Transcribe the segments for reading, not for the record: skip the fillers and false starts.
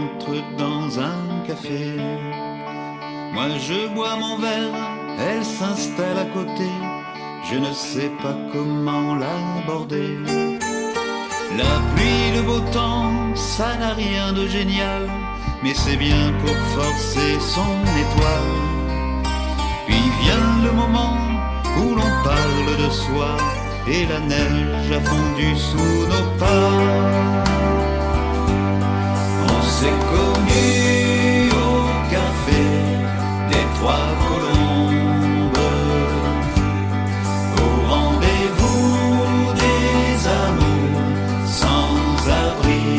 entre dans un café. Moi je bois mon verre, elle s'installe à côté. Je ne sais pas comment l'aborder. La pluie, le beau temps, ça n'a rien de génial, mais c'est bien pour forcer son étoile. Puis vient le moment où l'on parle de soi, et la neige a fondu sous nos pas. On s'est connus au café des Trois Colombes, au rendez-vous des amours sans abri.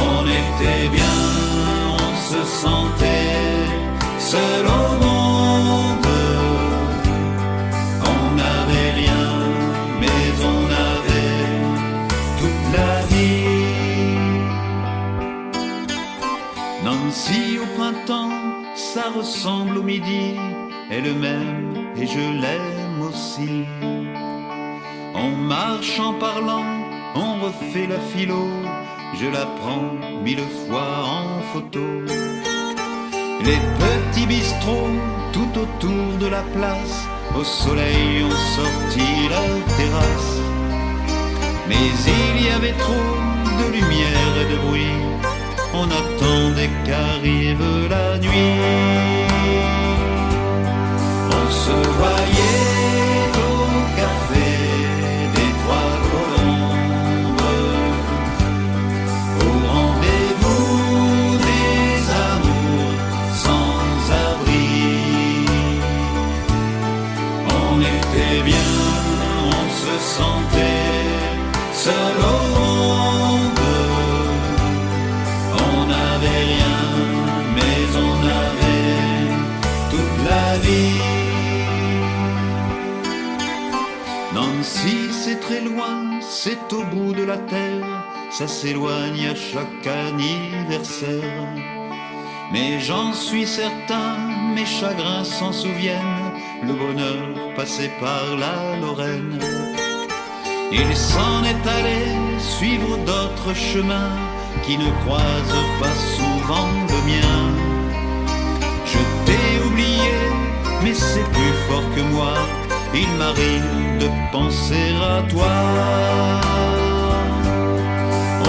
On était bien, on se sentait seul au monde. On n'avait rien, mais on avait toute la vie. Nancy au printemps, ça ressemble au midi. Elle m'aime et je l'aime aussi. On marche en parlant, on refait la philo. Je la prends 1000 fois en photo. Les petits bistrots tout autour de la place, au soleil ont sorti la terrasse. Mais il y avait trop de lumière et de bruit. On attendait qu'arrive la nuit. On se voyait au café des Trois Colombes, au rendez-vous des amours sans abri. On était bien, on se sentait seul au monde. On n'avait rien, mais on avait toute la vie. Nancy, c'est très loin, c'est au bout de la terre. Ça s'éloigne à chaque anniversaire. Mais j'en suis certain, mes chagrins s'en souviennent. Le bonheur passé par la Lorraine. Il s'en est allé suivre d'autres chemins qui ne croisent pas souvent le mien. Je t'ai oublié, mais c'est plus fort que moi. Il m'arrive de penser à toi.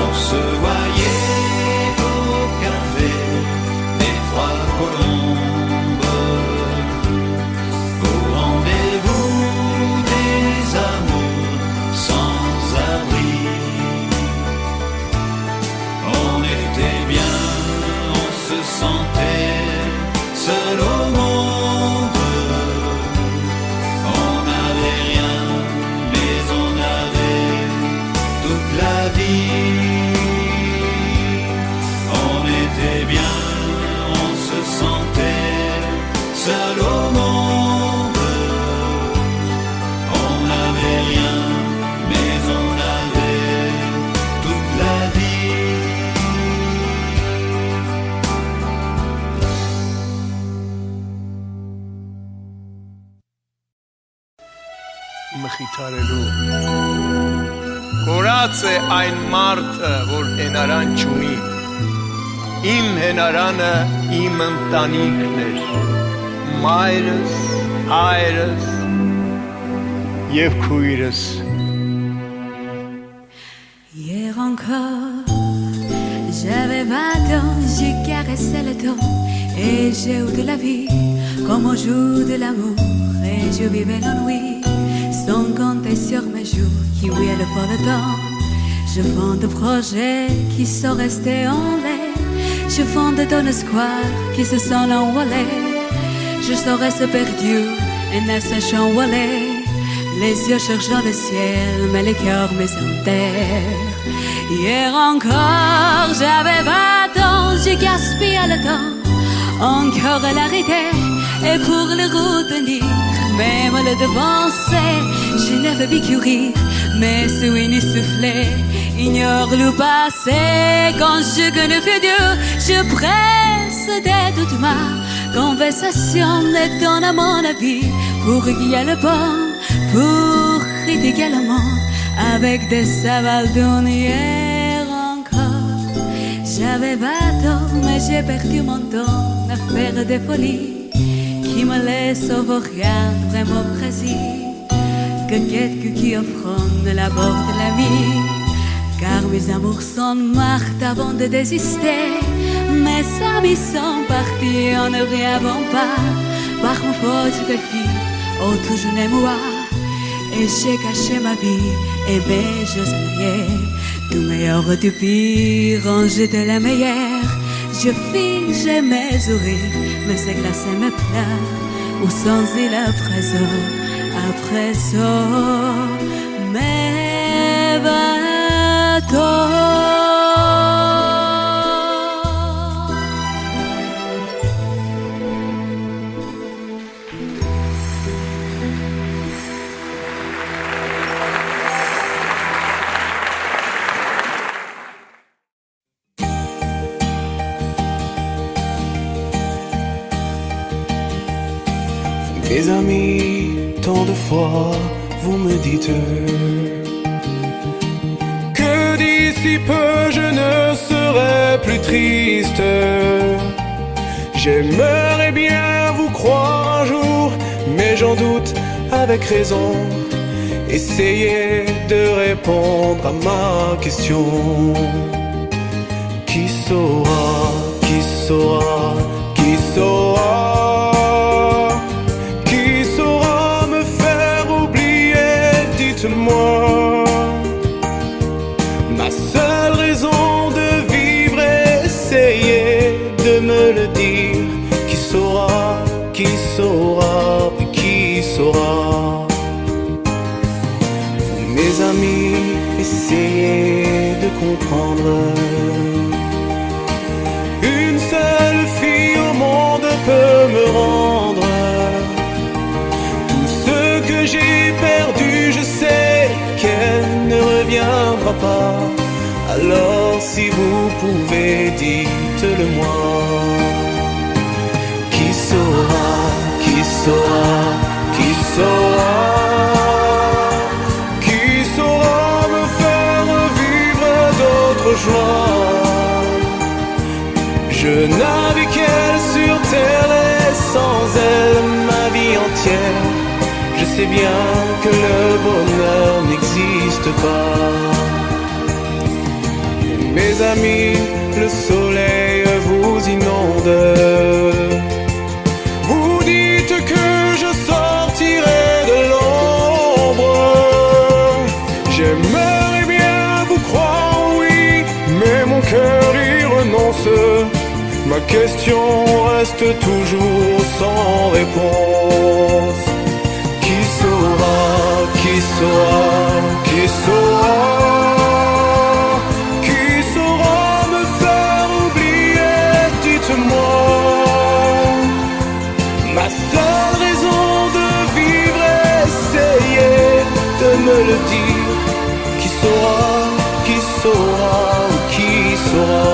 On se voyait au café des Trois Colombes, au rendez-vous des amours sans abri. On était bien, on se sentait seul au monde. On n'avait rien, mais on avait toute la vie. On était bien, on se sentait seul au monde. On n'avait rien, mais on avait toute la vie. Մխիթարելու Կորած է այն մարդը, որ հենարան չունի։ Իմ հենարանը իմ ընտանիքն էր, մայրս, հայրս և քույրս։ Hier encore, j'avais 20 ans, j'ai caressé le temps et j'ai eu de la vie, comme on joue de l'amour et je vivais l'ennui, sans compter sur mes jours qui oubliaient le fort le temps. Je fonde des projets qui sont restés en l'air, je fonde ton espoir qui se sont envolés. Je serais perdu et ne sachant où aller, les yeux cherchant le ciel, mais le cœur me sentait. Hier encore, j'avais 20 ans, j'ai gaspillé le temps, encore à l'arrêter et pour le retenir, même le devancer, je n'avais vécu rire, mais sous une soufflée, ignore le passé. Quand je connais Dieu, je presse de toute ma conversation et donne à mon avis pour qu'il y ait le bon, pour critiquer le monde avec des savaldons. Hier encore, J'avais 20 ans, mais j'ai perdu mon temps à faire des folies qui me laissent au rien vraiment précis que quelques qui offrent la bord de la vie. Car mes amours sont mortes avant de désister. Mes amis sont partis en ne rêvant pas. Par mon faute de fille, oh toujours les moi. Et j'ai caché ma vie et mes choses arrière. Du meilleur du pire, rangé de la meilleure. Je fige mes sourires, mais c'est glacé mes pleurs. Ou sans il après ça, mes 20 ans. Mes amis, tant de fois vous me dites que d'ici peu je ne serai plus triste. J'aimerais bien vous croire un jour, mais j'en doute avec raison. Essayez de répondre à ma question. Qui saura, qui saura, qui saura? Moi, ma seule raison de vivre, essayez de me le dire. Qui saura, qui saura, qui saura? Vous, mes amis, essayez de comprendre. Une seule fille au monde peut me rendre tout ce que j'ai perdu. Je sais qu'elle ne reviendra pas. Alors si vous pouvez, dites-le moi. Qui saura, qui saura, qui saura? Qui saura me faire vivre d'autres joies? Je navigue qu'elle sur terre et sans elle ma vie entière. Je sais bien que le bonheur n'existe pas. Mes amis, le soleil vous inonde. Vous dites que je sortirai de l'ombre. J'aimerais bien vous croire, oui, mais mon cœur y renonce. Ma question reste toujours sans réponse. Qui saura, qui saura, qui saura? Qui saura me faire oublier? Dites-moi. Ma seule raison de vivre, essayez de me le dire. Qui saura, qui saura, qui saura?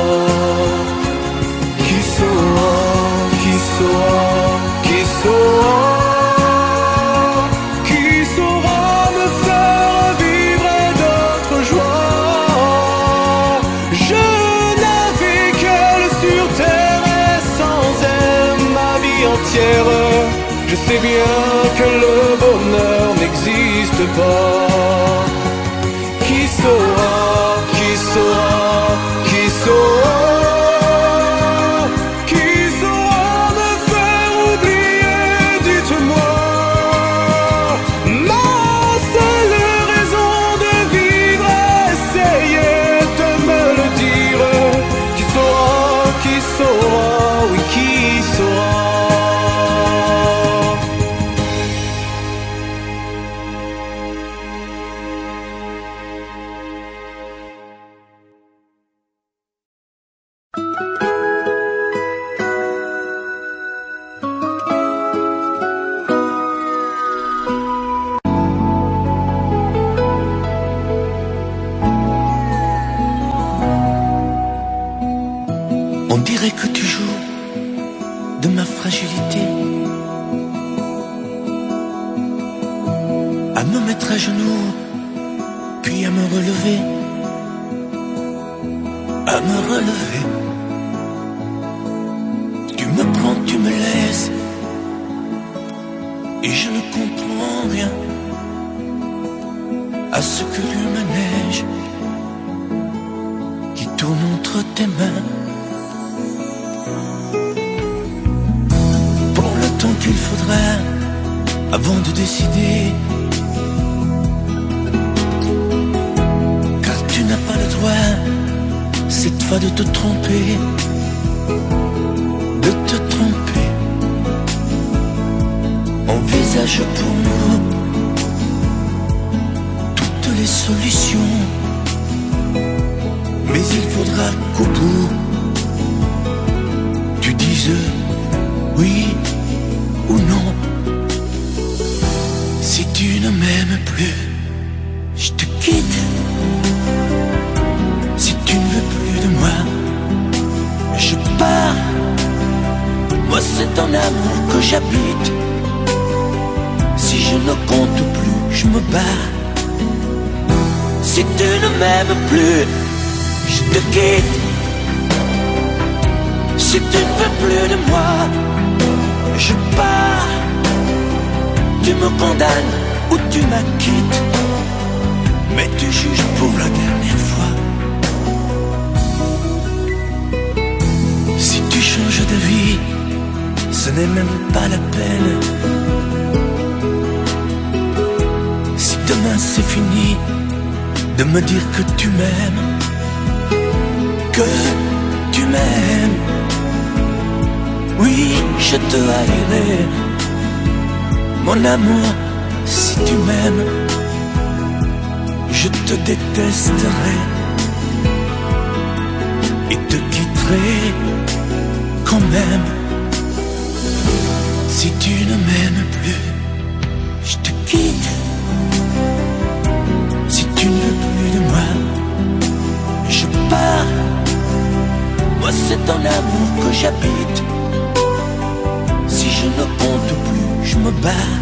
Qui saura, qui saura, qui saura? Je sais bien que le bonheur n'existe pas. Qui saura, qui saura, qui saura? Qui saura me faire oublier? Dites-moi. Ma seule raison de vivre, essayez de me le dire. Qui saura, oui, qui saura? On dirait que tu joues de ma fragilité, à me mettre à genoux, puis à me relever, à me relever. Tu me prends, tu me laisses, et je ne comprends rien à ce que l'humain neige qui tourne entre tes mains. Prends le temps qu'il faudra avant de décider, car tu n'as pas le droit cette fois de te tromper, de te tromper. Envisage pour nous toutes les solutions, mais il faudra qu'au bout tu dises oui ou non. Si tu ne m'aimes plus, je te quitte. Si tu ne veux plus de moi, je pars. Moi c'est ton amour que j'habite. Si je ne compte plus, je me bats. Si tu ne m'aimes plus, je te quitte. Si tu ne veux plus de moi, je pars. Tu me condamnes ou tu m'acquittes, mais tu juges pour la dernière fois. Si tu changes d'avis, ce n'est même pas la peine. Si demain c'est fini de me dire que tu m'aimes, que tu m'aimes, oui, je te haïrai. Mon amour, si tu m'aimes, je te détesterai et te quitterai quand même. Si tu ne m'aimes plus, je te quitte. Si tu ne veux plus de moi, je pars. Moi c'est ton amour que j'habite. Si je ne compte plus, je me bats.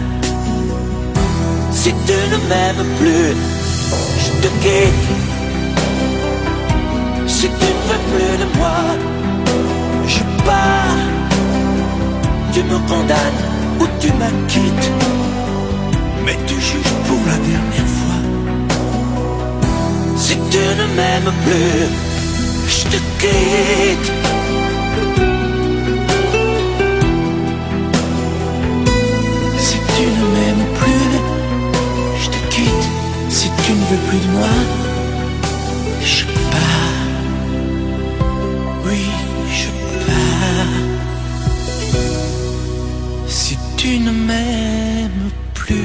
Si tu ne m'aimes plus, je te quitte. Si tu ne veux plus de moi, je pars. Tu me condamnes ou tu m'acquittes, mais tu juges pour la dernière fois. Si tu ne m'aimes plus, je te quitte. Si tu ne m'aimes plus, je te quitte. Si tu ne veux plus de moi, je pars. Oui, je pars. Si tu ne m'aimes plus.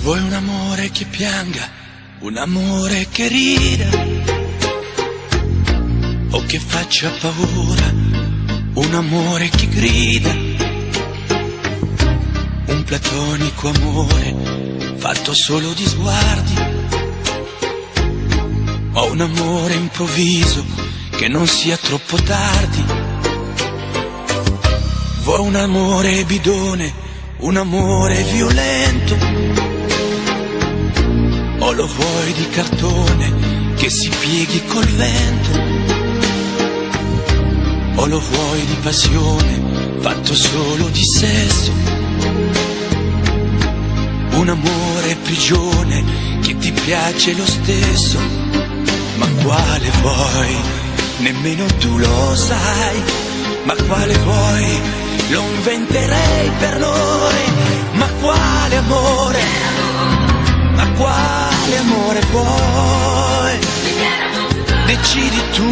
Vuoi un amore che pianga, un amore che rida, o che faccia paura, un amore che grida, un platonico amore fatto solo di sguardi, o un amore improvviso che non sia troppo tardi. Vuoi un amore bidone, un amore violento, o lo vuoi di cartone che si pieghi col vento, o lo vuoi di passione fatto solo di sesso, un amore prigione che ti piace lo stesso. Ma quale vuoi? Nemmeno tu lo sai. Ma quale vuoi? Lo inventerei per noi. Ma quale amore? Ma quale amore vuoi? Decidi tu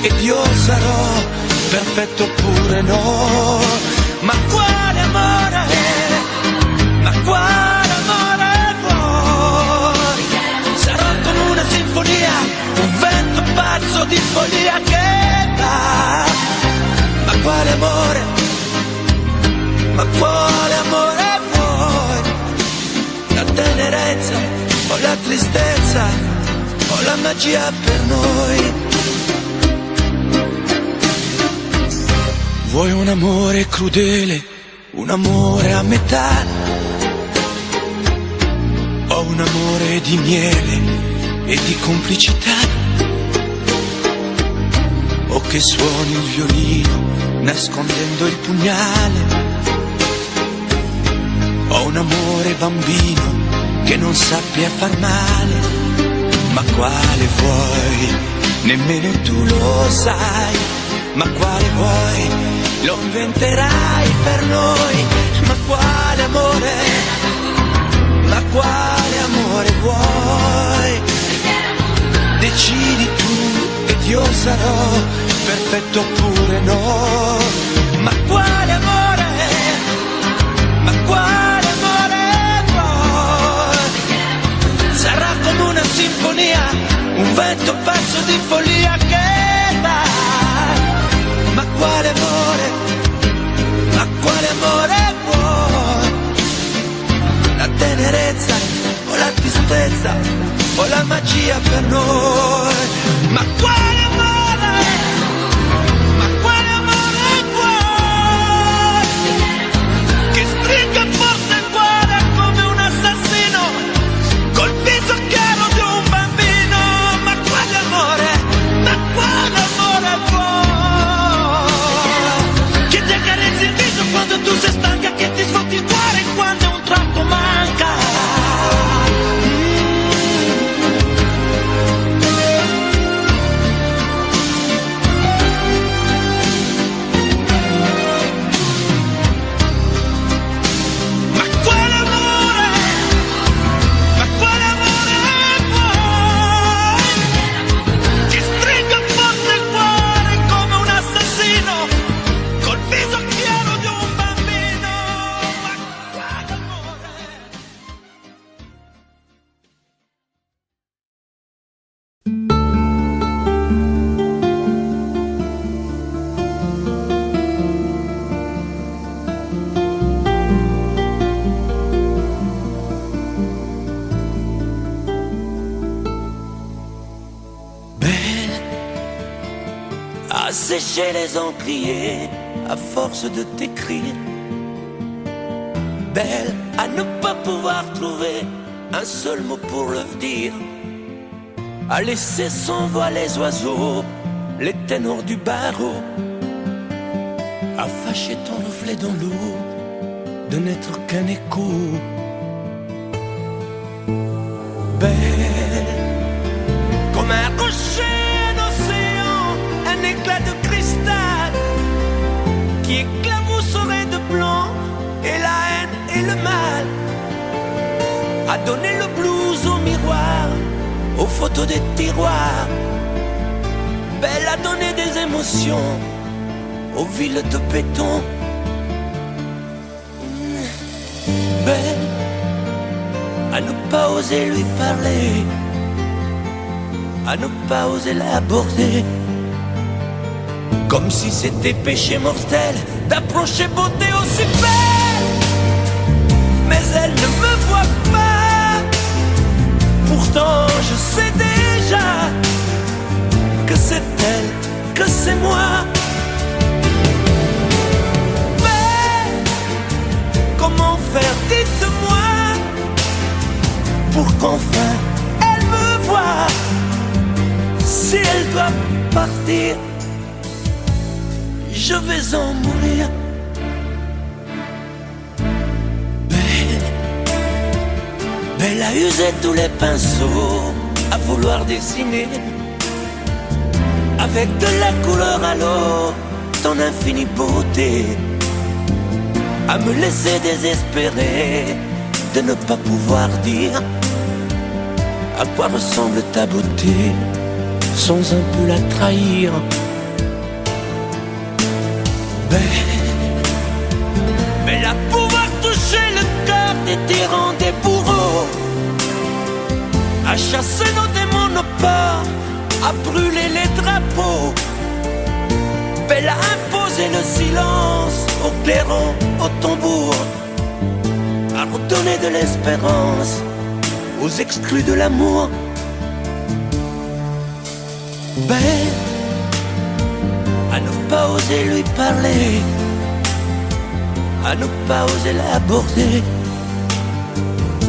ed io sarò perfetto oppure no. Ma quale amore? Ma quale amore vuoi? Sarò come una sinfonia, un vento pazzo di follia che va. Ma quale amore? Ma quale amore vuoi? La tenerezza o la tristezza o la magia per noi? Vuoi un amore crudele, un amore a metà, o un amore di miele e di complicità, o che suoni il violino nascondendo il pugnale, o un amore bambino che non sappia far male. Ma quale vuoi? Nemmeno tu lo sai. Ma quale vuoi? Lo inventerai per noi. Ma quale amore? Ma quale amore vuoi? Decidi tu ed io sarò perfetto oppure no. Ma quale amore? Ma quale amore vuoi? Sarà come una sinfonia, un vento pazzo di follia che va. Ma quale amore? Ma quale amore vuoi? La tenerezza o la tristezza o la magia per noi? Ma quale amore? Ma quale amore vuoi? Che stringa forte il cuore come un assassino col viso chiaro di un bambino. Ma quale amore? Ma quale amore vuoi? Che ti accarezzi il viso quando tu sei stanca, che ti sfotti il cuore quando un tratto manca. Sécher les encriers à force de t'écrire. Belle à ne pas pouvoir trouver un seul mot pour le dire. À laisser sans voix les oiseaux, les ténors du barreau. À fâcher ton reflet dans l'eau, de n'être qu'un écho. Belle comme un rocher d'océan, un éclat de cristal qui éclabousserait de blanc et la haine et le mal. A donné le blues au miroir, aux photos des tiroirs. Belle a donné des émotions aux villes de béton. Belle à ne pas oser lui parler, à ne pas oser l'aborder, comme si c'était péché mortel d'approcher beauté aussi belle. Mais elle ne me voit pas, pourtant je sais déjà que c'est elle, que c'est moi. Mais comment faire, dites-moi, pour qu'enfin elle me voie. Si elle doit partir, je vais en mourir. Belle a usé tous les pinceaux à vouloir dessiner avec de la couleur à l'eau ton infinie beauté, à me laisser désespérer de ne pas pouvoir dire à quoi ressemble ta beauté sans un peu la trahir. Belle à pouvoir toucher le cœur des tyrans, des bourreaux, à chasser nos démons, nos peurs, à brûler les drapeaux. Belle à imposer le silence aux clairons, aux tambours, à redonner de l'espérance aux exclus de l'amour. Belle à ne pas oser oser lui parler, à ne pas oser l'aborder,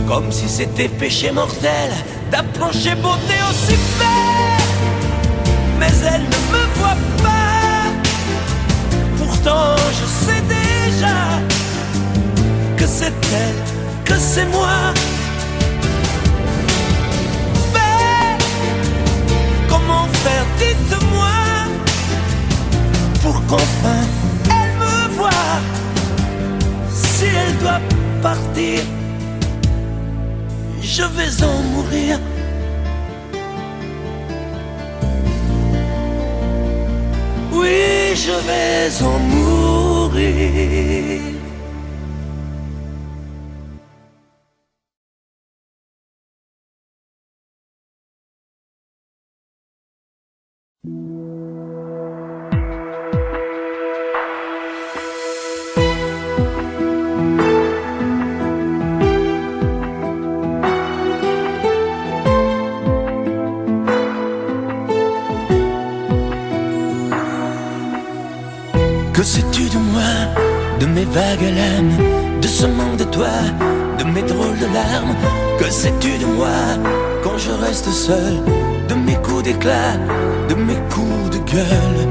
comme si c'était péché mortel d'approcher beauté aussi belle. Mais elle ne me voit pas, pourtant je sais déjà que c'est elle, que c'est moi. Mais comment faire, dites-moi, pour qu'enfin elle me voie. Si elle doit partir, je vais en mourir. Oui, je vais en mourir. Que sais-tu de moi, de mes vagues lames, de ce manque de toi, de mes drôles de larmes? Que sais-tu de moi quand je reste seul, de mes coups d'éclat, de mes coups de gueule?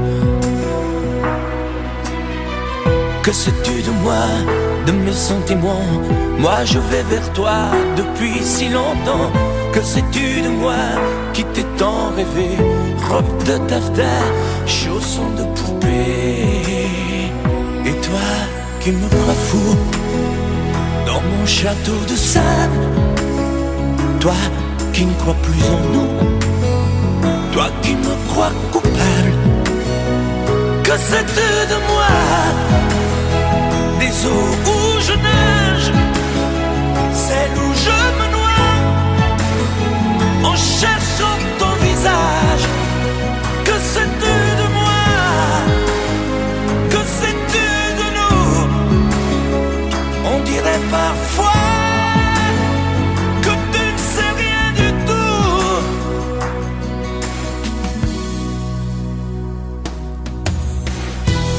Que sais-tu de moi, de mes sentiments? Moi je vais vers toi depuis si longtemps. Que sais-tu de moi qui t'ai tant rêvé? Robe de taffetas, chaussons de poupée. Et toi qui me crois fou dans mon château de sable, toi qui ne crois plus en nous, toi qui me crois coupable. Que sais-tu de moi, des eaux où je nage, celles où je me noie, en cherchant ton visage? Que sais-tu de moi, que sais-tu de nous? On dirait parfois que tu ne sais rien du tout.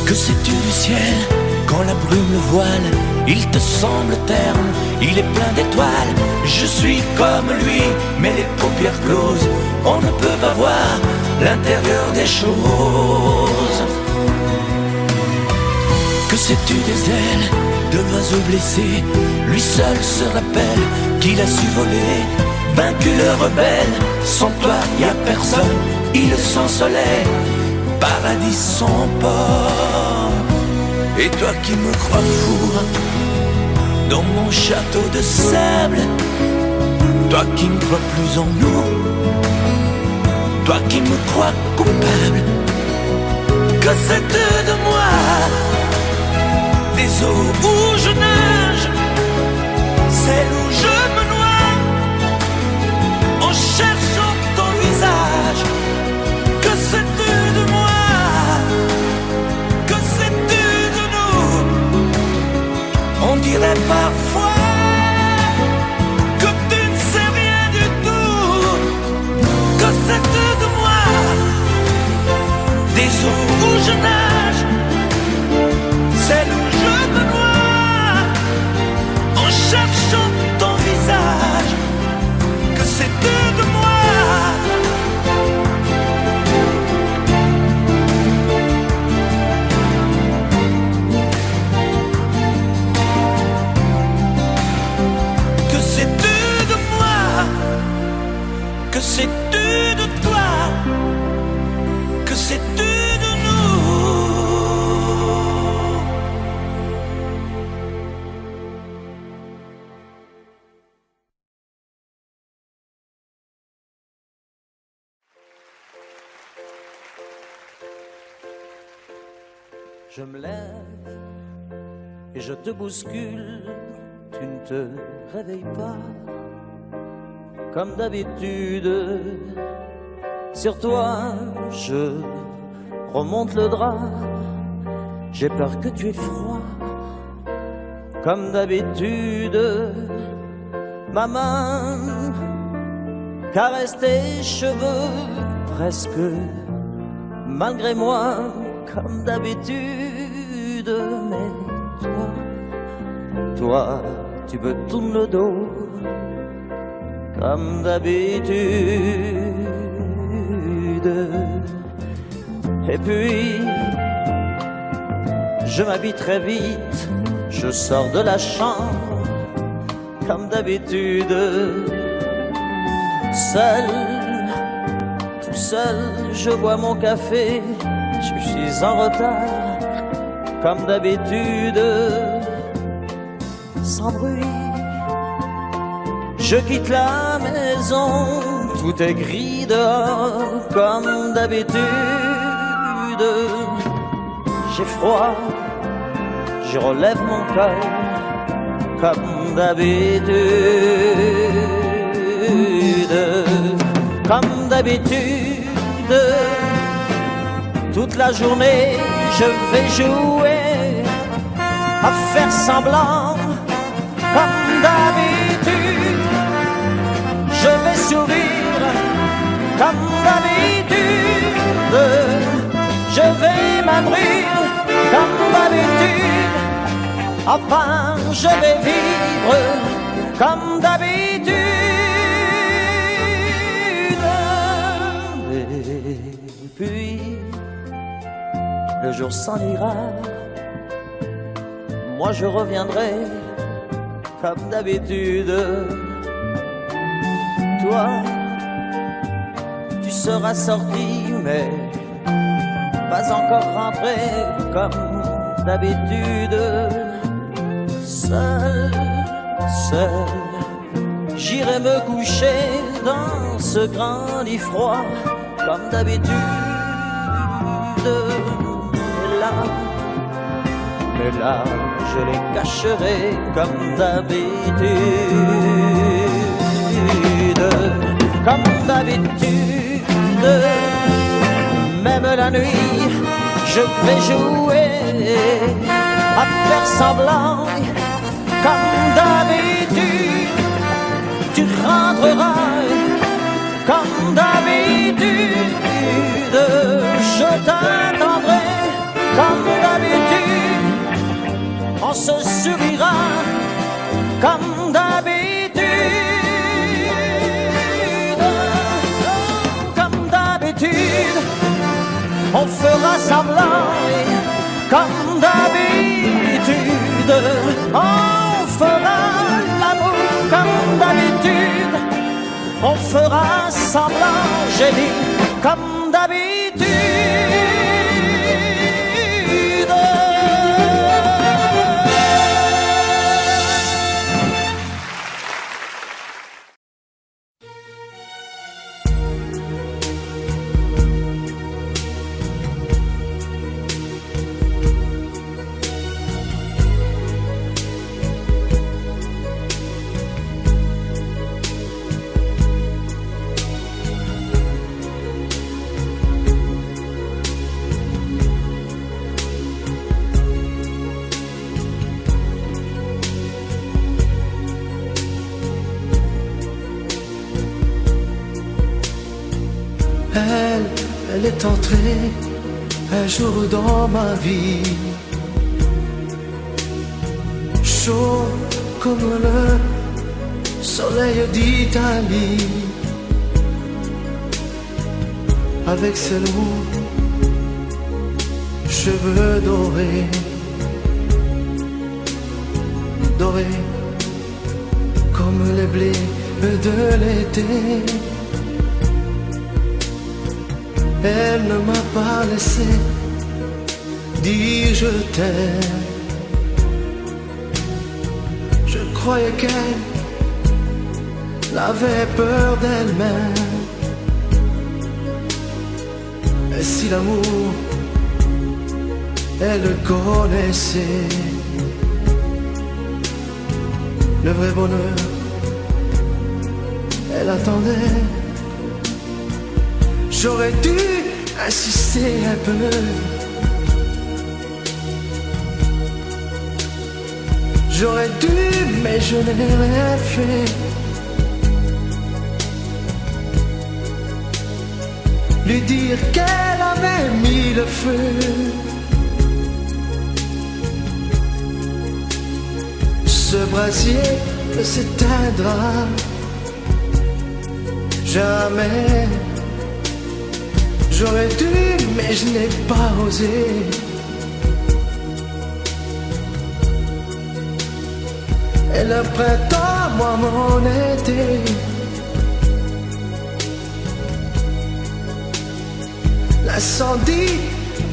Que sais-tu du ciel quand la brume le voile? Il te semble terne, il est plein d'étoiles. Je suis comme lui, mais les paupières closes, on ne peut pas voir l'intérieur des choses. Que sais-tu des ailes de l'oiseau blessé? Lui seul se rappelle qu'il a su voler, vaincu le rebelle. Sans toi y a personne, île sans soleil, paradis sans port. Et toi qui me crois fou dans mon château de sable, toi qui ne crois plus en nous, toi qui me crois coupable. Que sais-tu de moi, des eaux où je nage, celles où je me noie, en cherchant ton visage? Que sais-tu de moi, que sais-tu de nous? On dirait parfois que tu ne sais rien du tout. Que sais-tu de moi, des eaux où je nage, celles où je me noie, en cherchant ton visage? Que sais-tu de moi? Que sais-tu de moi? Que sais-tu de toi? Que sais-tu de nous? Je me lève et je te bouscule, tu ne te réveilles pas. Comme d'habitude, sur toi je remonte le drap. J'ai peur que tu aies froid. Comme d'habitude, ma main caresse tes cheveux presque malgré moi. comme d'habitude. Mais toi, tu me tournes le dos, comme d'habitude. Et puis, je m'habille très vite, je sors de la chambre, comme d'habitude. Seul, tout seul, je bois mon café, je suis en retard, comme d'habitude. Sans bruit, je quitte la maison, tout est gris dehors, comme d'habitude. J'ai froid, je relève mon cœur, comme d'habitude. Comme d'habitude, toute la journée je vais jouer à faire semblant. Comme d'habitude, je vais sourire. Comme d'habitude, je vais m'abrir. Comme d'habitude, enfin je vais vivre. Comme d'habitude. Et puis, le jour s'en ira, moi je reviendrai comme d'habitude. Toi, tu seras sorti, mais pas encore rentré comme d'habitude. Seul, j'irai me coucher dans ce grand lit froid comme d'habitude. Mais là, je les cacherai comme d'habitude. Comme d'habitude, même la nuit, je vais jouer à faire semblant. Comme d'habitude, tu rentreras comme d'habitude. Je t'attendrai comme d'habitude. On se sourira comme d'habitude. Comme d'habitude, on fera semblant. Comme d'habitude, on fera l'amour comme d'habitude. On fera semblant, j'ai dit, comme d'habitude. Elle est entrée un jour dans ma vie, chaud comme le soleil d'Italie, avec ses longs cheveux dorés, dorés comme les blés de l'été. Elle ne m'a pas laissé dire je t'aime. Je croyais qu'elle avait peur d'elle-même. Et si l'amour, elle le connaissait, le vrai bonheur, elle attendait. J'aurais dû insister un peu. J'aurais dû, mais je n'ai rien fait. lui dire qu'elle avait mis le feu. Ce brasier ne s'éteindra jamais. J'aurais dû, mais je n'ai pas osé. Et le printemps, moi, mon été. L'incendie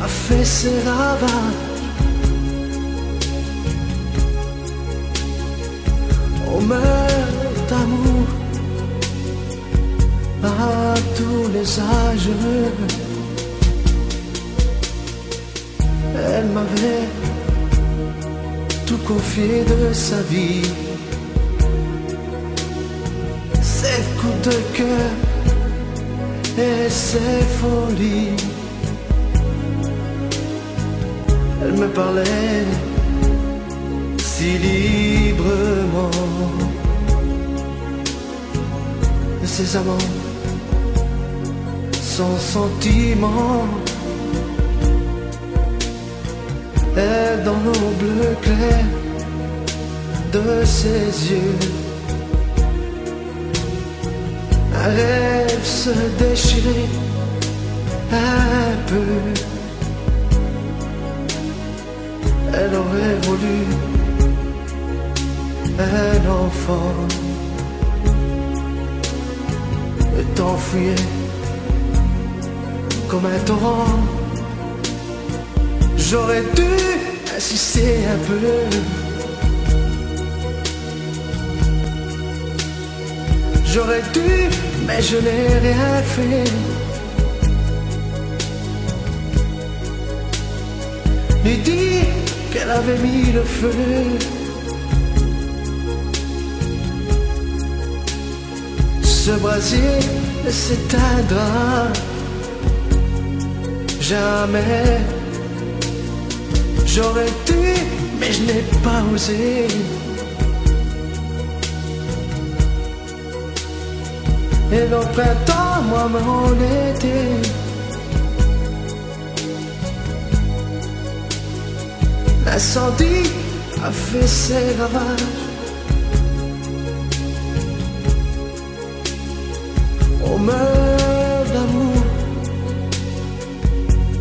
a fait ses ravages. On meurt d'amour à tous les âges. Elle m'avait tout confié de sa vie, ses coups de cœur et ses folies. Elle me parlait si librement de ses amants, sans sentiment. Et dans l'eau bleu clair de ses yeux, un rêve se déchirait un peu. Elle aurait voulu un enfant. Le temps fuyait comme un torrent. J'aurais dû insister un peu. J'aurais dû, mais je n'ai rien fait. Lui dire qu'elle avait mis le feu. Ce brasier ne s'éteindra jamais. J'aurais dû, mais je n'ai pas osé. Et le printemps, moi, mon été. L'incendie a fait ses ravages. On meurt d'amour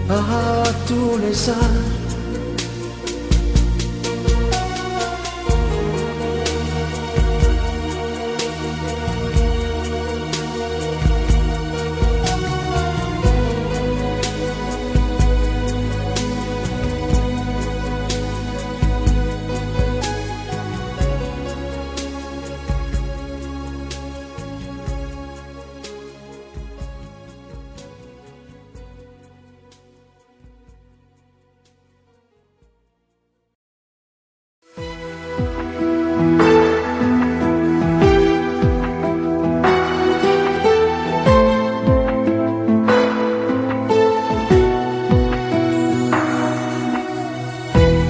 à tous les âges.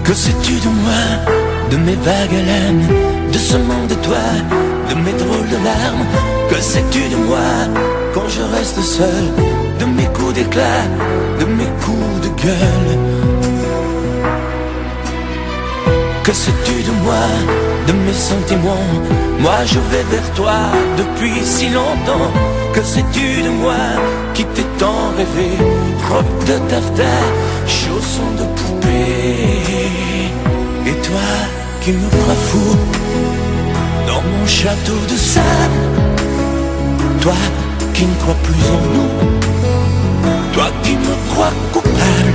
Que sais-tu de moi, de mes vagues haleines, de ce monde de toi, de mes drôles de larmes? Que sais-tu de moi, quand je reste seul, de mes coups d'éclat, de mes coups de gueule? Que sais-tu de moi, de mes sentiments? Moi je vais vers toi depuis si longtemps. Que sais-tu de moi, qui t'ai tant rêvé? Robe de taffetas, chaussons de poupée. Et toi qui me crois fou dans mon château de sable, toi qui ne crois plus en nous, toi qui me crois coupable.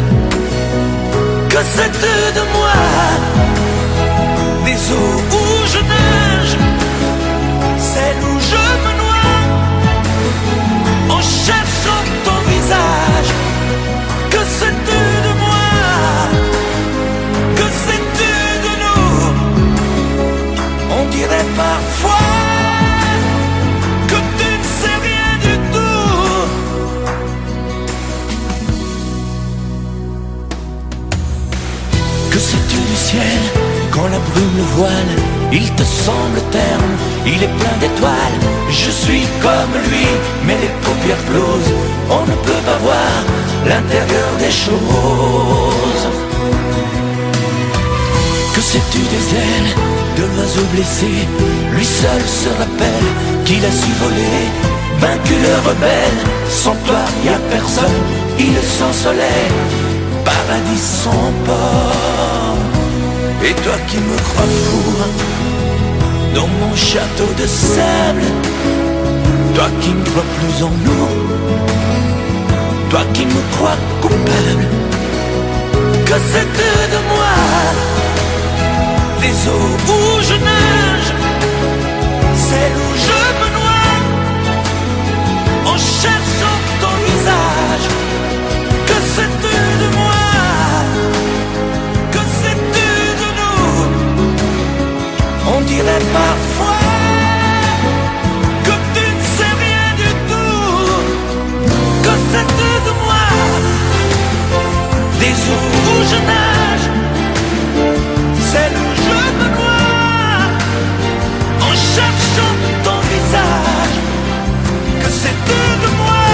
Que sais-tu de moi, des eaux où je nage, celles où je me noie, en cherchant ton visage? Que sais-tu de moi, que sais-tu de nous? On dirait parfois que tu ne sais rien du tout. Que sais-tu du ciel, quand la brume le voile Il te semble terne, il est plein d'étoiles. Je suis comme lui, mais les paupières closes, on ne peut pas voir l'intérieur des choses. Que sais-tu des ailes de l'oiseau blessé? Lui seul se rappelle qu'il a su voler, vaincu le rebelle. Sans toi y a personne, il sans soleil, paradis sans port. Et toi qui me crois fou dans mon château de sable, toi qui ne crois plus en nous, toi qui me crois coupable, que c'est de moi les eaux où je nage, celles où je me noie, en cherchant ton visage. Que sais-tu de moi? Que sais-tu de nous? On dirait parfois que tu ne sais rien du tout. Que sais-tu de moi? Des eaux où je nage, celles où je me noie, en cherchant ton visage. Que sais-tu de moi?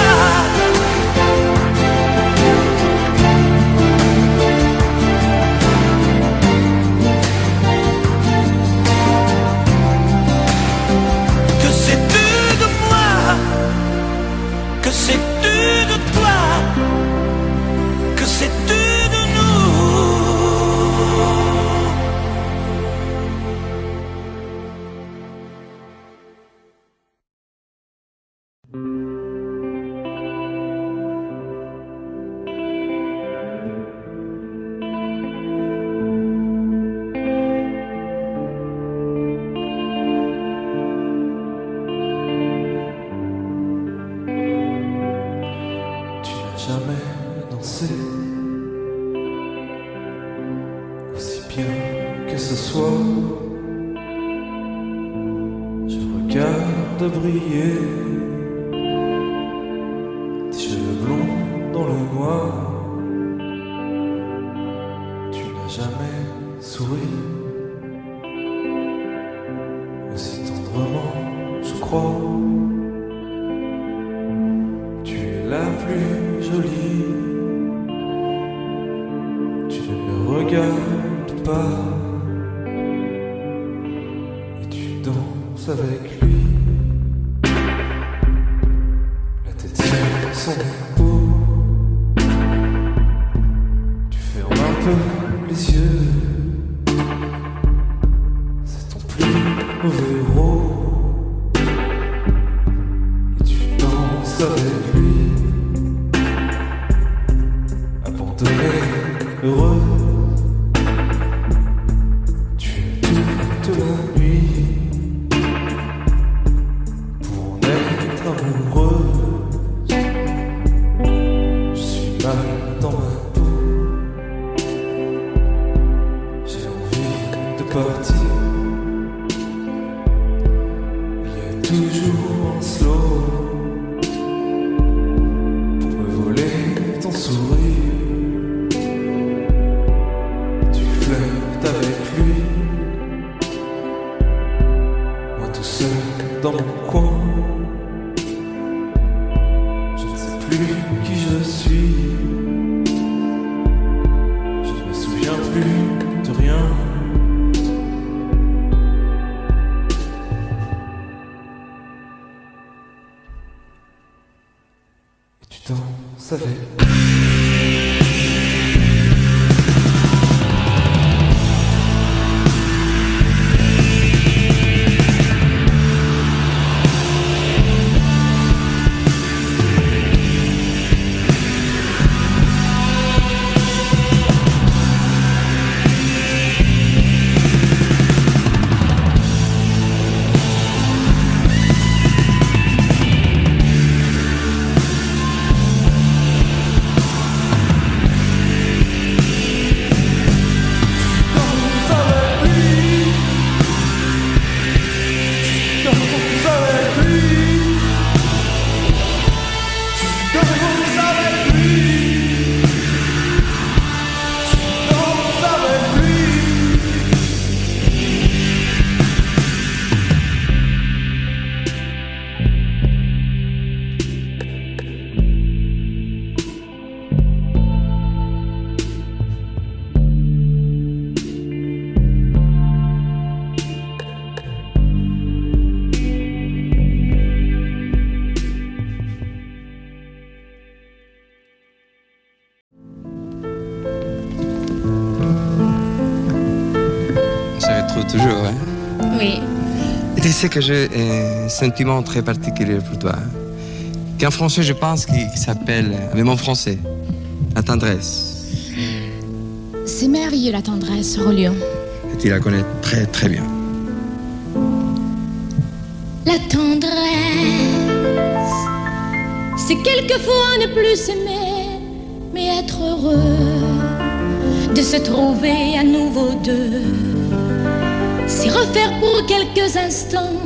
Que sais-tu de moi? Que sais-tu de toi? Que sais-tu de nous? Tu n'as jamais dansé aussi bien que ce soir. Je regarde briller tes cheveux blonds dans le noir. Tu n'as jamais souri aussi tendrement, je crois. Tu es la plus jolie. Tu ne me regardes pas et tu danses avec lui. La tête sur son épaule. Tu fermes un peu les yeux. C'est ton plus mauvais rôle. Et tu danses avec lui. Abandonné, heureux. Tu es toute la nuit pour en être amoureuse. Je suis mal dans ma peau. J'ai envie de partir. Il y a toujours un slow pour me voler ton sourire. Tu flirtes avec lui, moi tout seul dans mon coin. Je ne sais plus qui je suis. Je ne me souviens plus de rien. trouve toujours. Hein? Oui. Et tu sais que j'ai un sentiment très particulier pour toi. Hein? Qu'en français, je pense qu'il s'appelle, avec mon français, la tendresse. C'est merveilleux la tendresse, Rolion. Et tu la connais très très bien. La tendresse, c'est quelquefois ne plus s'aimer, mais être heureux de se trouver à nouveau deux. C'est refaire pour quelques instants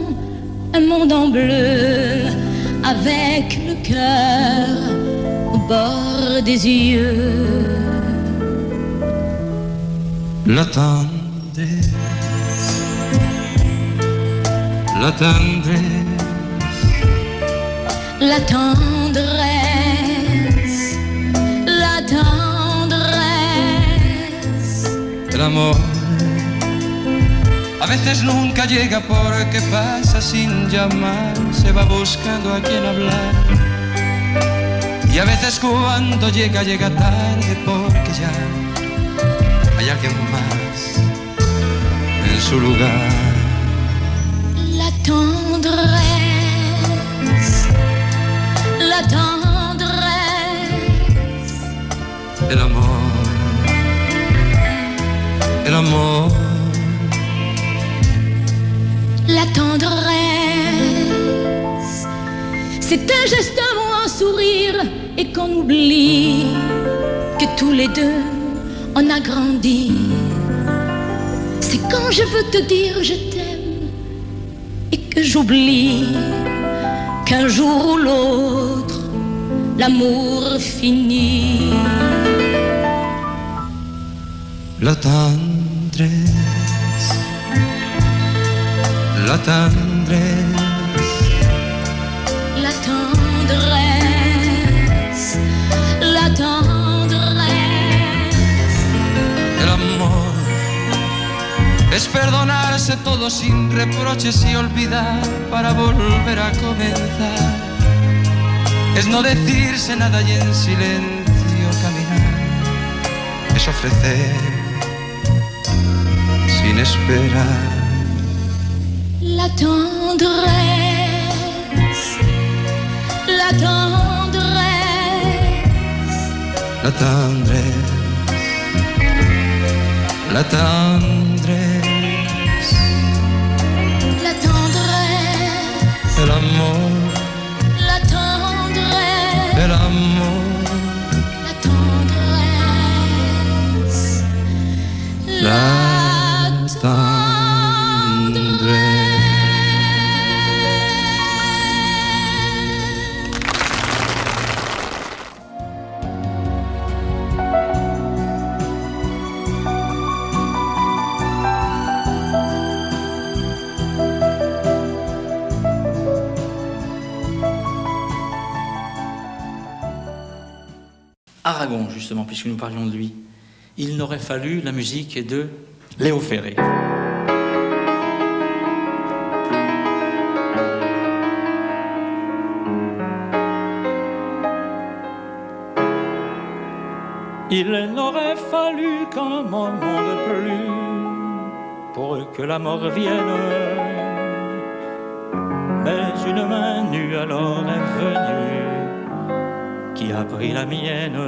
un monde en bleu, avec le cœur au bord des yeux. La tendresse, la tendresse, La tendresse, la tendresse. el amor. A veces nunca llega porque pasa sin llamar, se va buscando a quien hablar. Y a veces cuando llega, llega tarde porque ya hay alguien más en su lugar. La tendresse, la tendresse. El amor, el amor. La tendresse, c'est un geste, un mot, un sourire, et qu'on oublie que tous les deux on a grandi. C'est quand je veux te dire je t'aime et que j'oublie qu'un jour ou l'autre l'amour finit. La tendresse, la tendresse, La tendresse, la tendresse. el amor es perdonarse todo sin reproches y olvidar para volver a comenzar. Es no decirse nada y en silencio caminar. Es ofrecer sin esperar. La tendresse, la tendresse. La tendresse, la tendresse, La tendresse, el amor, la tendresse, el amor, la tendresse, la tendresse. Aragon, justement, puisque nous parlions de lui. Il n'aurait fallu la musique de Léo Ferré. Il n'aurait fallu qu'un moment de plus pour que la mort vienne. Mais une main nue alors est venue qui a pris la mienne.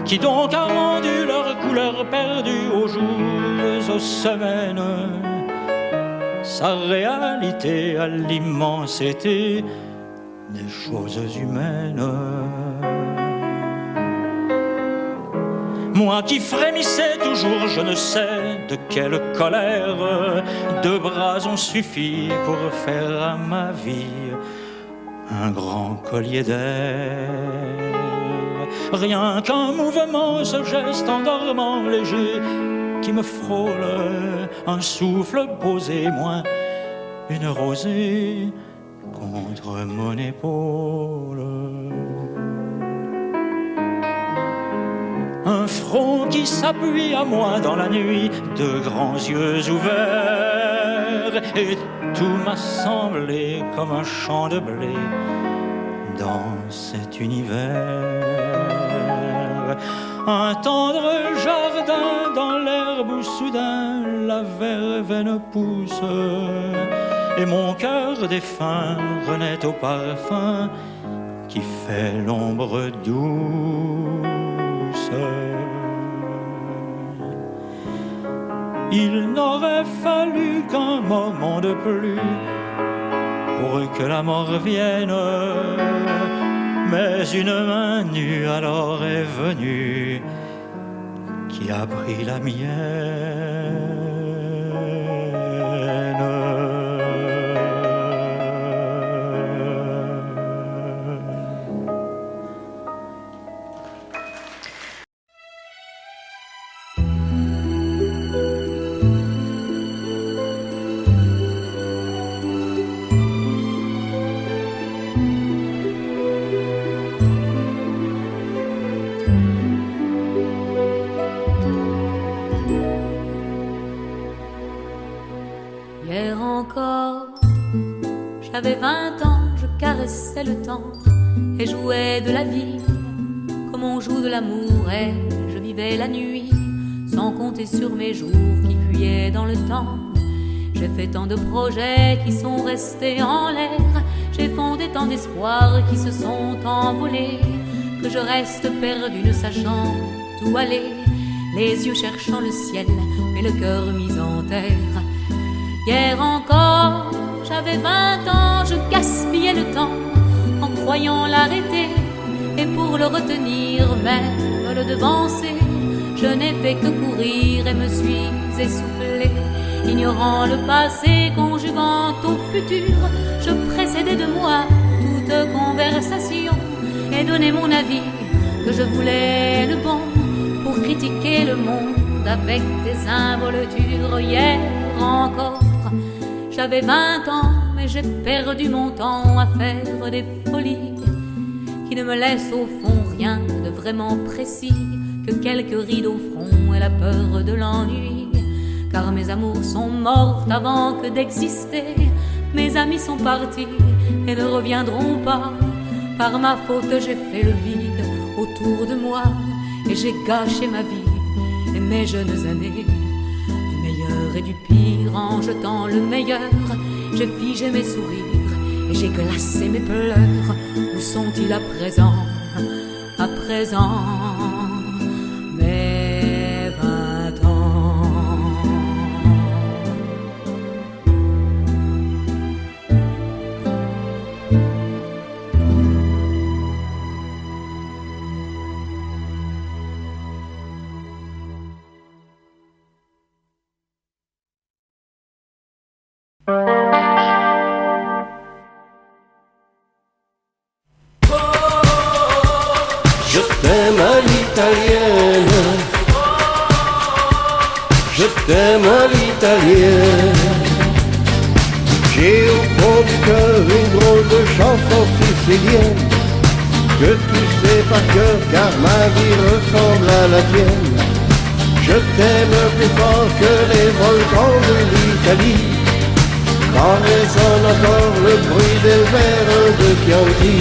Qui donc a rendu leur couleur perdue aux jours, aux semaines, sa réalité à l'immensité des choses humaines. Moi qui frémissais toujours, je ne sais de quelle colère, deux bras ont suffi pour faire à ma vie un grand collier d'air. Rien qu'un mouvement, ce geste endormant léger qui me frôle, un souffle posé, moins une rosée contre mon épaule. Un front qui s'appuie à moi dans la nuit, de grands yeux ouverts, et tout m'a semblé comme un champ de blé dans cet univers. un tendre jardin dans l'herbe où soudain la verveine pousse et mon cœur défunt renaît au parfum qui fait l'ombre douce. Il n'aurait fallu qu'un moment de plus pour que la mort vienne, mais une main nue alors est venue qui a pris la mienne. J'avais 20 ans, je caressais le temps et jouais de la vie comme on joue de l'amour, et je vivais la nuit sans compter sur mes jours qui fuyaient dans le temps. J'ai fait tant de projets qui sont restés en l'air, j'ai fondé tant d'espoirs qui se sont envolés, que je reste perdu ne sachant où aller, les yeux cherchant le ciel mais le cœur mis en terre. Hier encore, j'avais 20 ans, je gaspillais le temps en croyant l'arrêter, et pour le retenir, même le devancer, je n'ai fait que courir et me suis essoufflé. Ignorant le passé, conjuguant au futur, je précédais de moi toute conversation et donnais mon avis que je voulais le bon pour critiquer le monde avec des involtures. Hier encore, j'avais 20 ans, mais j'ai perdu mon temps à faire des folies qui ne me laissent au fond rien de vraiment précis que quelques rides au front et la peur de l'ennui. Car mes amours sont mortes avant que d'exister, mes amis sont partis et ne reviendront pas. Par ma faute j'ai fait le vide autour de moi et j'ai gâché ma vie et mes jeunes années. Et du pire, en jetant le meilleur, j'ai figé mes sourires et j'ai glacé mes pleurs. Où sont-ils à présent? À présent, mes 20 ans. Je t'aime à l'italienne, je t'aime à l'italienne. J'ai au fond du cœur une drôle de chanson sicilienne que tu sais par cœur car ma vie ressemble à la tienne. Je t'aime plus fort que les volcans de l'Italie, quand résonne encore le bruit des verres de Chianti.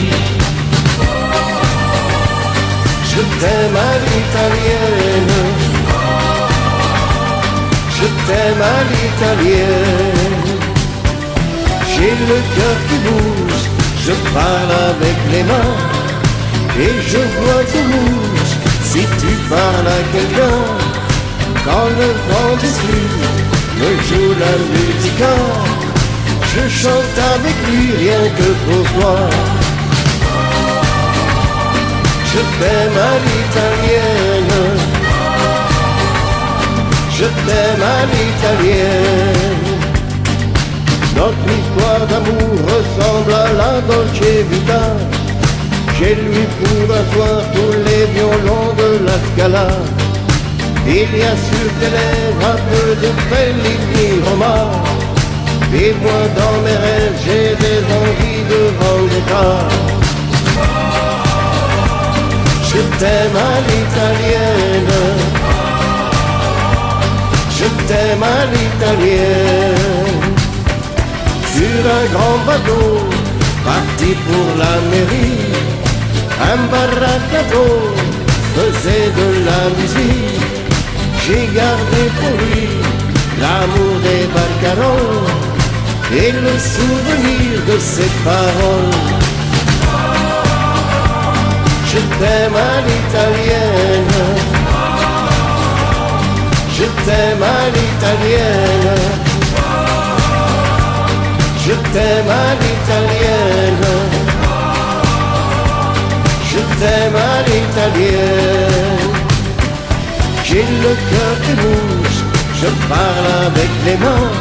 Je t'aime à l'italienne, je t'aime à l'italienne. J'ai le cœur qui bouge, je parle avec les mains et je vois ton mouche si tu parles à quelqu'un. Quand le vent des flûtes me joue la musica, je chante avec lui rien que pour toi. Je t'aime à l'italienne, je t'aime à l'italienne. Notre histoire d'amour ressemble à la Dolce Vita. J'ai lu pour un soir tous les violons de la Scala. Il y a sur tes lèvres un peu de Fellini Roma, et moi dans mes rêves j'ai des envies de vendetta. Je t'aime à l'italienne, je t'aime à l'italienne. Sur un grand bateau, parti pour l'Amérique, un barracato, faisait de la musique. J'ai gardé pour lui l'amour des barcaroles et le souvenir de ses paroles. Je t'aime à l'italienne, je t'aime à l'italienne, je t'aime à l'italienne, je t'aime à l'italienne. J'ai le cœur qui bouge, je parle avec les mains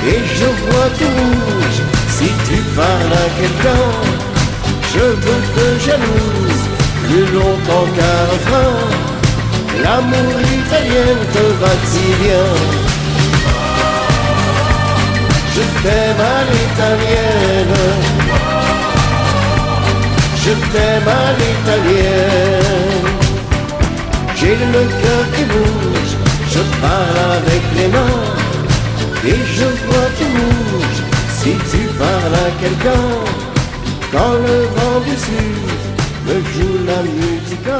et je vois tout rouge si tu parles à quelqu'un. Je veux te jalouse plus longtemps qu'un refrain. L'amour italien te va si bien. Je t'aime à l'italienne, je t'aime à l'italienne. J'ai le cœur qui bouge, je parle avec les mains et je vois tout rouge si tu parles à quelqu'un. Quand le vent du sud me joue la musique.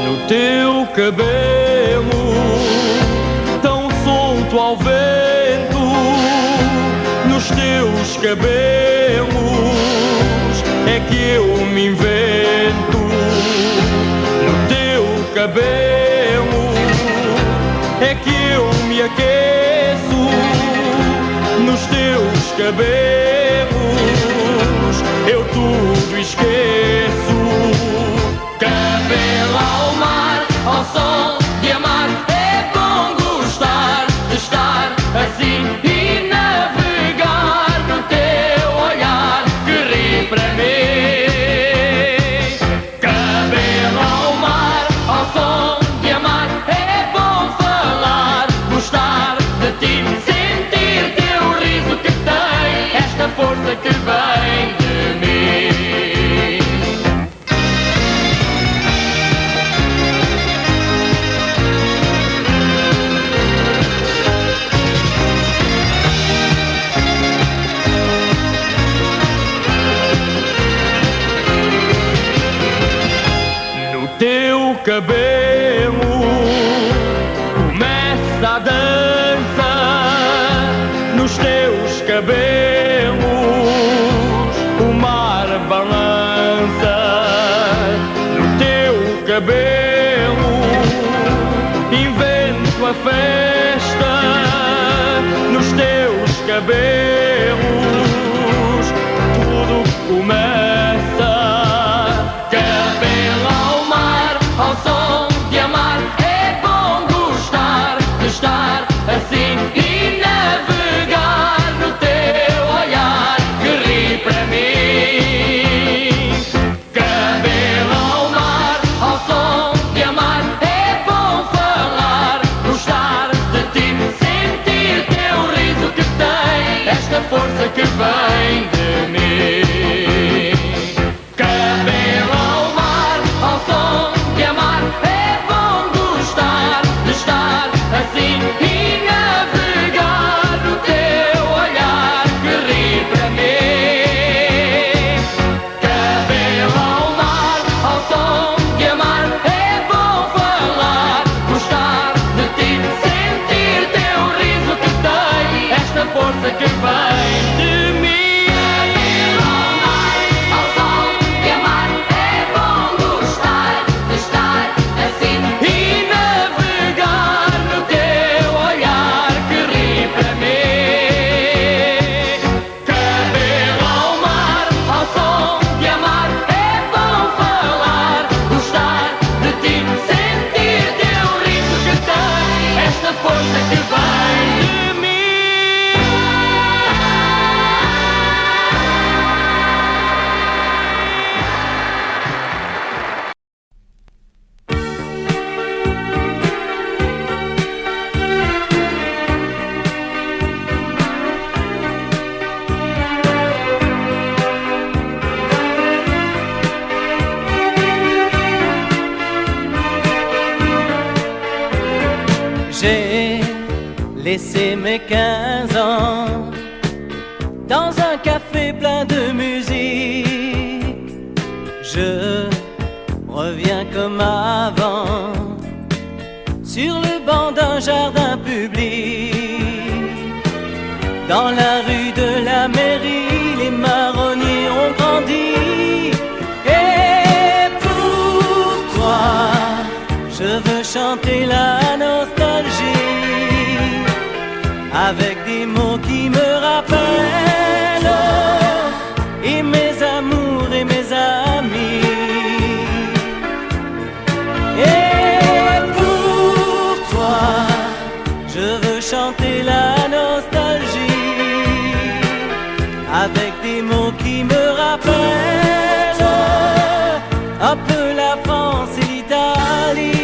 No teu cabelo, tão solto ao vento, nos teus cabelos é que eu me invento. No teu cabelo é que eu me aqueço, nos teus cabelos eu tudo esqueço. Cabelo ao mar, ao sol de amar, é bom gostar de estar assim e navegar no teu olhar que ri para mim. Cabelo ao mar, ao sol de amar, é bom falar, gostar de ti, sentir teu riso que tem esta força que vem de mim. No teu cabelo começa a dança, nos teus cabelos o mar balança. No teu cabelo invento a festa, nos teus cabelos tudo começa. Cabelo ao mar, ao sol de amar, é bom gostar de estar assim e navegar no teu olhar que ri para mim. Cabelo ao mar, ao sol de amar, é bom falar, gostar de ti, sentir teu riso que tem esta força que vem de mim. Cabelo ao mar, ao som de amar, é bom gostar de estar assim e navegar no teu olhar que ri para mim. Cabelo ao mar, ao som de amar, é bom falar, gostar de ti, sentir teu riso que tem esta força que vem de mim. J'ai laissé mes 15 ans fait plein de musique. Je reviens comme avant, sur le banc d'un jardin public. Dans la rue de la mairie, les marronniers ont grandi. Et pour toi, je veux chanter la nostalgie, avec des mots qui me rappellent et mes amours et mes amis. Et pour toi, je veux chanter la nostalgie, avec des mots qui me rappellent un peu la France et l'Italie.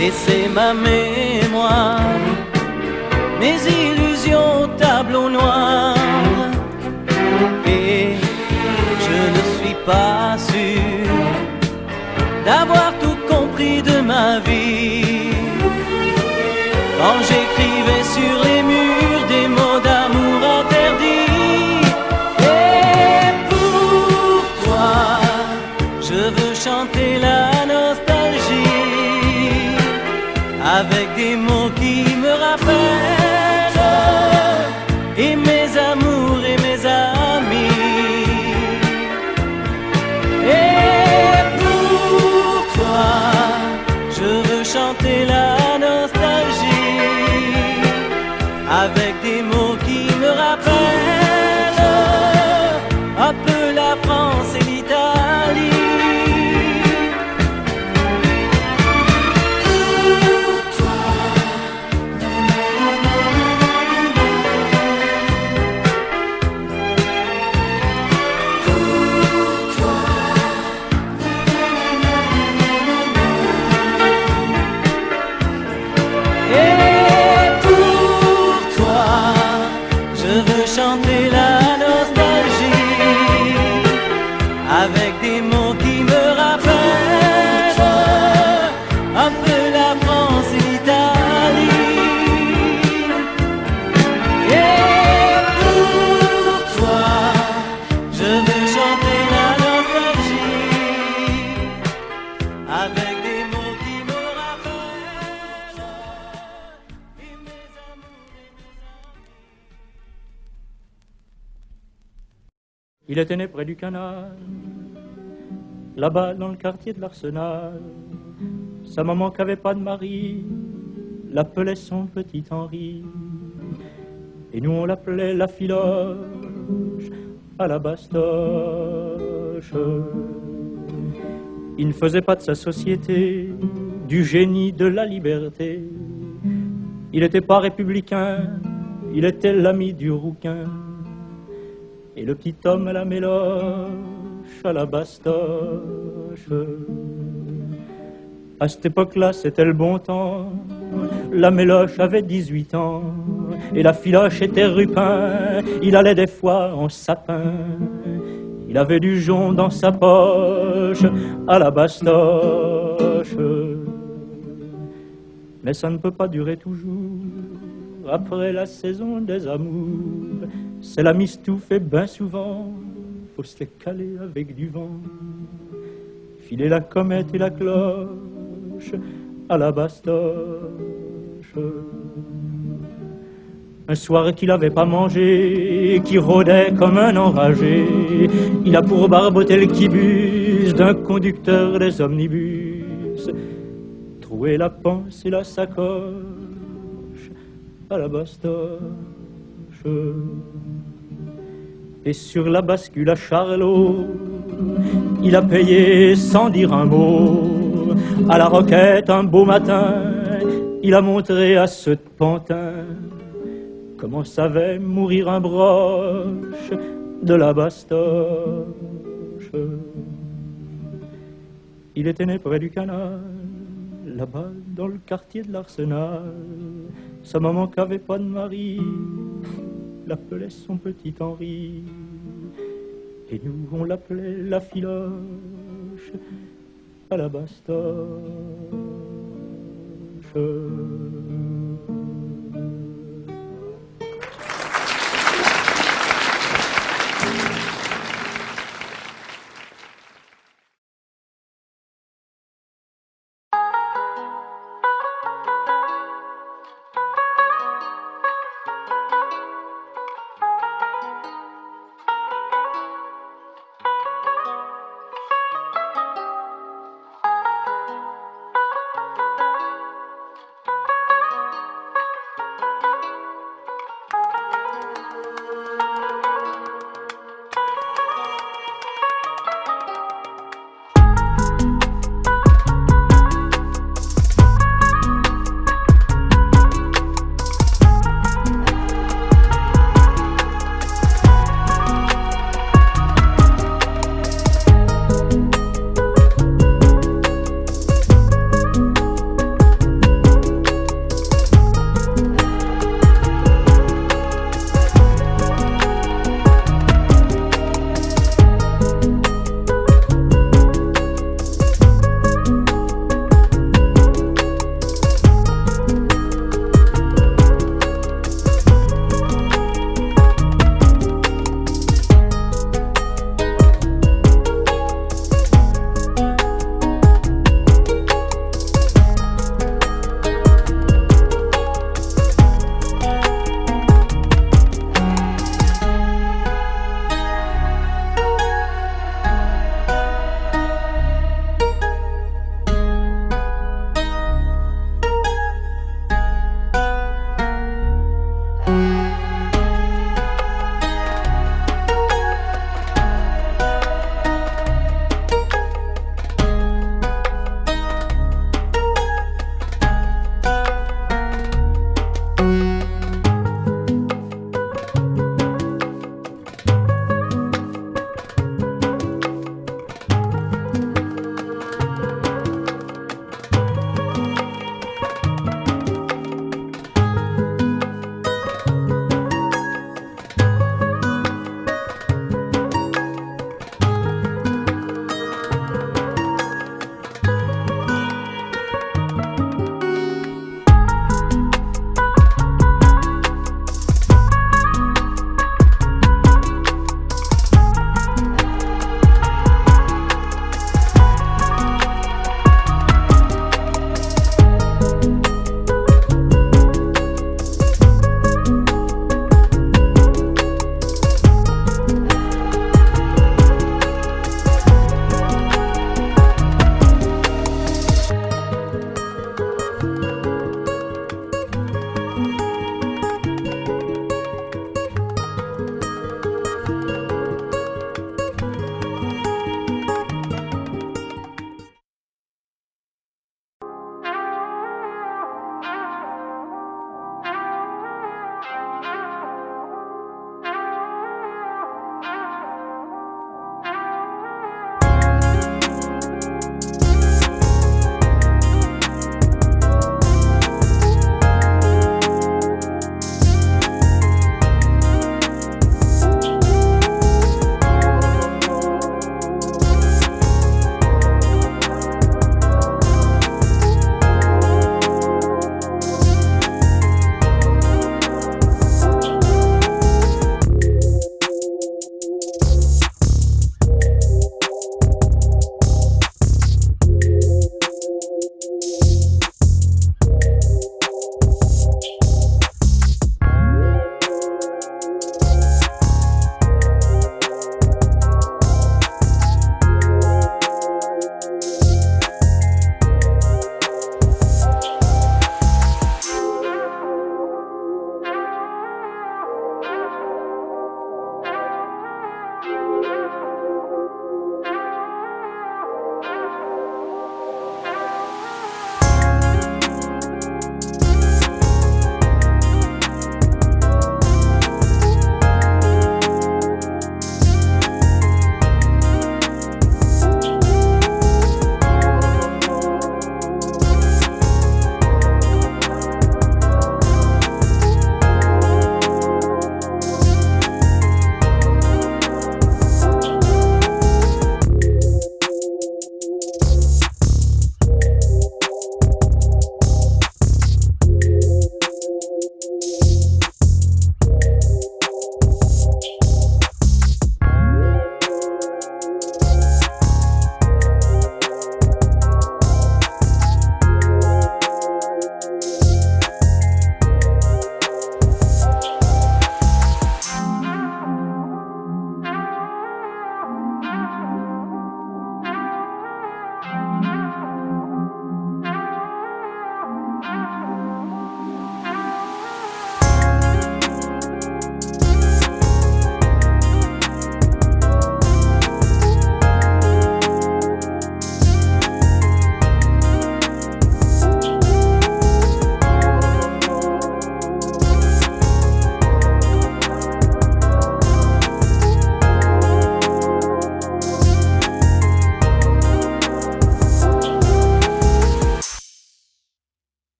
Laissez ma mémoire, mes illusions au tableau noir, et je ne suis pas sûr d'avoir tout compris de ma vie. Quand j'écrivais sur les murs des mots d'amour interdits. Et pour toi, je veux chanter la nostalgie, avec des mots qui me rappellent et mes amours et mes amis. Et pour toi, je veux chanter la nostalgie, avec des mots qui me rappellent un peu la France et l'Italie. Chanter la nostalgie, avec des mots qui me rappellent un peu la France et l'Italie. Et pour toi, je veux chanter la nostalgie, avec des mots qui me rappellent et mes amours et mes amis. Il était né près du canal, là-bas dans le quartier de l'Arsenal. Sa maman qui avait pas de mari l'appelait son petit Henri, et nous on l'appelait la filoche à la bastoche. Il ne faisait pas de sa société du génie de la liberté. Il n'était pas républicain, il était l'ami du rouquin. Et le petit homme à la méloche, à la bastoche. À cette époque-là, c'était le bon temps. La méloche avait 18 ans, et la filoche était rupin. Il allait des fois en sapin. Il avait du jonc dans sa poche, à la bastoche. Mais ça ne peut pas durer toujours. Après la saison des amours, c'est la mistouffe et ben souvent, faut se les caler avec du vent. Filer la comète et la cloche à la bastoche. Un soir qu'il n'avait pas mangé, qui rôdait comme un enragé, il a pour barboter le quibus d'un conducteur des omnibus, troué la panse et la sacoche à la bastoche. Et sur la bascule à Charlot, il a payé sans dire un mot. À la Roquette un beau matin, il a montré à ce pantin comment savait mourir un broche de la bastoche. Il était né près du canal, là-bas dans le quartier de l'Arsenal. Sa maman qui avait pas de mari l'appelait son petit Henri. Et nous, on l'appelait la filoche à la bastoche.